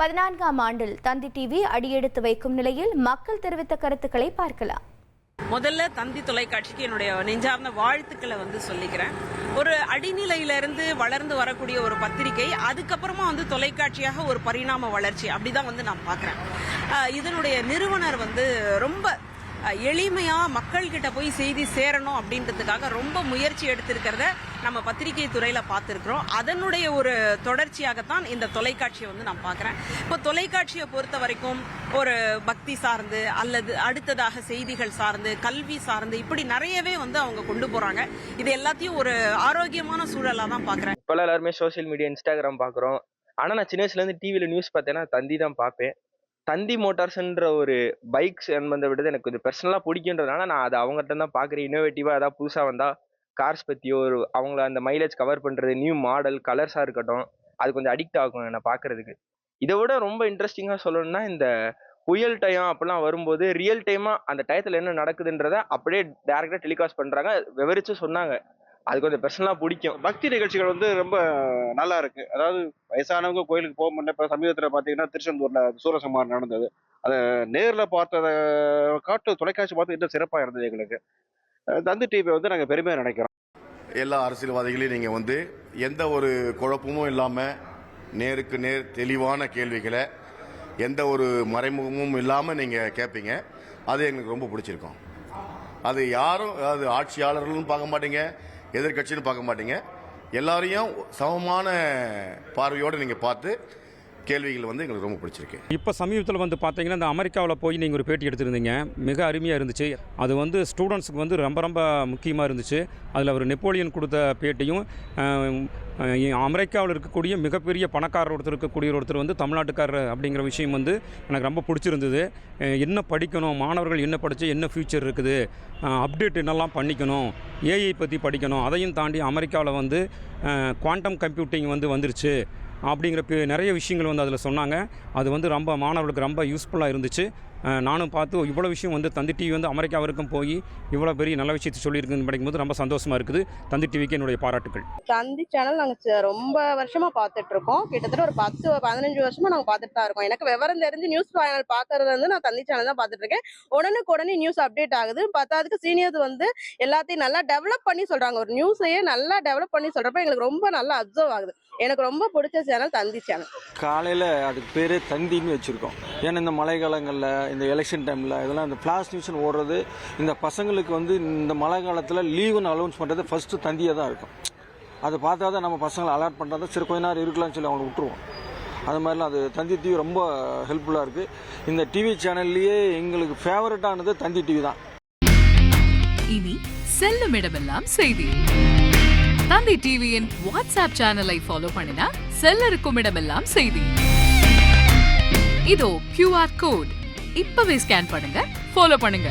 14ஆம் ஆண்டில் தந்தி டிவி அடியெடுத்து வைக்கும் நிலையில் மக்கள் தெரிவித்த கருத்துக்களை பார்க்கலாம். முதல்ல தந்தி தொலைக்காட்சிக்கு என்னுடைய நெஞ்சார்ந்த வாழ்த்துக்களை சொல்லிக்கிறேன். ஒரு அடிநிலையிலிருந்து வளர்ந்து வரக்கூடிய ஒரு பத்திரிகை, அதுக்கப்புறமா தொலைக்காட்சியாக ஒரு பரிணாம வளர்ச்சி அப்படிதான் நான் பார்க்கிறேன். இதனுடைய நிறுவனர் ரொம்ப எளிமையா மக்கள் கிட்ட போய் செய்தி சேரணும் அப்படின்றதுக்காக ரொம்ப முயற்சி எடுத்திருக்கிறத நம்ம பத்திரிகை துறையில பார்த்திருக்கிறோம். அதனுடைய ஒரு தொடர்ச்சியாகத்தான் இந்த தொலைக்காட்சியை நான் பார்க்கிறேன். இப்போ தொலைக்காட்சியை பொறுத்த வரைக்கும் ஒரு பக்தி சார்ந்து அல்லது அடுத்ததாக செய்திகள் சார்ந்து கல்வி சார்ந்து இப்படி நிறையவே அவங்க கொண்டு போறாங்க. இது எல்லாத்தையும் ஒரு ஆரோக்கியமான சூழலா தான் பார்க்கிறேன். இப்ப எல்லாருமே சோசியல் மீடியா, இன்ஸ்டாகிராம் பாக்குறோம். ஆனா நான் சின்ன வயசுல இருந்து டிவில நியூஸ் பார்த்தேன்னா தந்தி தான் பார்ப்பேன். தந்தி மோட்டார்ஸ்ன்ற ஒரு பைக்ஸ் விடுறது எனக்கு கொஞ்சம் பர்சனலா பிடிக்குன்றதுனால நான் அதை அவங்ககிட்ட தான் பாக்குறேன். இன்னோவேட்டிவா ஏதாவது புதுசா வந்தா கார்ஸ் பத்தியோ ஒரு அவங்கள அந்த மைலேஜ் கவர் பண்றது, நியூ மாடல் கலர்ஸா இருக்கட்டும், அது கொஞ்சம் அடிக்ட் ஆகும் நான் பாக்குறதுக்கு. இதை விட ரொம்ப இன்ட்ரெஸ்டிங்கா சொல்லணும்னா இந்த புயல் டைம் அப்படிலாம் வரும்போது ரியல் டைமா அந்த டயத்துல என்ன நடக்குதுன்றத அப்படியே டைரக்டா டெலிகாஸ்ட் பண்றாங்க, விவரிச்சு சொன்னாங்க. அது கொஞ்சம் பர்சனலா பிடிக்கும். பக்தி நிகழ்ச்சிகள் ரொம்ப நல்லா இருக்கு. அதாவது வயசானவங்க கோயிலுக்கு போக முடியல. இப்போ சமீபத்தில் பார்த்தீங்கன்னா திருச்செந்தூர்ல சூரசம்ஹாரம் நடந்தது. அதை நேரில் பார்த்ததை காட்டு தொலைக்காட்சி பார்த்து இன்னும் சிறப்பாக இருந்தது எங்களுக்கு. தந்தி டிவி நாங்கள் பெருமையாக நினைக்கிறோம். எல்லா அரசியல்வாதிகளையும் நீங்கள் எந்த ஒரு குழப்பமும் இல்லாமல் நேருக்கு நேர் தெளிவான கேள்விகளை எந்த ஒரு மறைமுகமும் இல்லாமல் நீங்கள் கேட்பீங்க. அது எங்களுக்கு ரொம்ப பிடிச்சிருக்கும். அது யாரும், அதாவது ஆட்சியாளர்களும் பார்க்க மாட்டீங்க, எதிர்கட்சின்னு பார்க்க மாட்டீங்க. எல்லாரையும் சமமான பார்வையோடு நீங்கள் பார்த்து கேள்விகள் எங்களுக்கு ரொம்ப பிடிச்சிருக்கு. இப்போ சமீபத்தில் பார்த்தீங்கன்னா இந்த அமெரிக்காவில் போய் நீங்கள் ஒரு பேட்டி எடுத்துருந்தீங்க, மிக அருமையாக இருந்துச்சு. அது ஸ்டூடெண்ட்ஸுக்கு ரொம்ப ரொம்ப முக்கியமாக இருந்துச்சு. அதில் அவர் நெப்போலியன் கொடுத்த பேட்டியும், அமெரிக்காவில் இருக்கக்கூடிய மிகப்பெரிய பணக்காரர் ஒருத்தர் தமிழ்நாட்டுக்காரர் அப்படிங்கிற விஷயம் எனக்கு ரொம்ப பிடிச்சிருந்தது. என்ன படிக்கணும், மாணவர்கள் என்ன படித்து என்ன ஃப்யூச்சர் இருக்குது, அப்டேட் என்னெல்லாம் பண்ணிக்கணும், ஏஐ பற்றி படிக்கணும், அதையும் தாண்டி அமெரிக்காவில் குவாண்டம் கம்ப்யூட்டிங் வந்துருச்சு அப்படிங்கிற நிறைய விஷயங்கள் அதில் சொன்னாங்க. அது ரொம்ப மாணவர்களுக்கு ரொம்ப யூஸ்ஃபுல்லாக இருந்துச்சு. நானும் பார்த்து இவ்வளோ விஷயம் தந்தி டிவி அமெரிக்கா வரைக்கும் போய் இவ்வளோ பெரிய நல்ல விஷயத்தை சொல்லியிருக்குன்னு படிக்கும்போது ரொம்ப சந்தோஷமாக இருக்குது. தந்தி டிவிக்கு என்னுடைய பாராட்டுகள். தந்தி சேனல் நாங்கள் ரொம்ப வருஷமாக பார்த்துட்டு இருக்கோம். கிட்டத்தட்ட ஒரு 10-15 வருஷமாக நாங்கள் பார்த்துட்டு தான் இருக்கோம். எனக்கு விவரம் தெரிஞ்சு நியூஸ் சேனல் பார்க்கறது நான் தந்தி சேனல் தான் பார்த்துட்டு இருக்கேன். உடனே நியூஸ் அப்டேட் ஆகுது. பத்தாவதுக்கு சீனியர்ஸ் எல்லாத்தையும் நல்லா டெவலப் பண்ணி சொல்கிறாங்க. ஒரு நியூஸையே நல்லா டெவலப் பண்ணி சொல்கிறப்ப எங்களுக்கு ரொம்ப நல்லா அப்சர்வ் ஆகுது. எனக்கு ரொம்ப பிடிச்ச சேனல் தந்தி சேனல். காலையில் அதுக்கு பேர் தந்தின்னு வச்சுருக்கோம். ஏன்னா இந்த மழை காலங்களில், இந்த எலெக்ஷன் டைமில் இதெல்லாம் இந்த ஃப்ளாஷ் நியூஸ்னு ஓடுறது, இந்த பசங்களுக்கு இந்த மழை காலத்தில் லீவுன்னு அலௌன்ஸ் பண்ணுறது ஃபஸ்ட்டு தந்தியாக தான் இருக்கும். அதை பார்த்தா தான் நம்ம பசங்களை அலர்ட் பண்ணுறதா சரி கொஞ்ச நேரம் இருக்கலாம்னு சொல்லி அவங்களை விட்டுருவோம். அது மாதிரிலாம் அது தந்தி டிவி ரொம்ப ஹெல்ப்ஃபுல்லாக இருக்குது. இந்த டிவி சேனல்லையே எங்களுக்கு ஃபேவரட்டானது தந்தி டிவி தான். இனி செல்லும் இடமெல்லாம் செய்தி. தந்தி டிவியின் வாட்ஸ்அப் சேனலை ஃபாலோ பண்ணினா செல்ல இருக்கும் இடமெல்லாம் செய்தி. இதோ QR கோட் இப்பவே ஸ்கேன் பண்ணுங்க, ஃபாலோ பண்ணுங்க.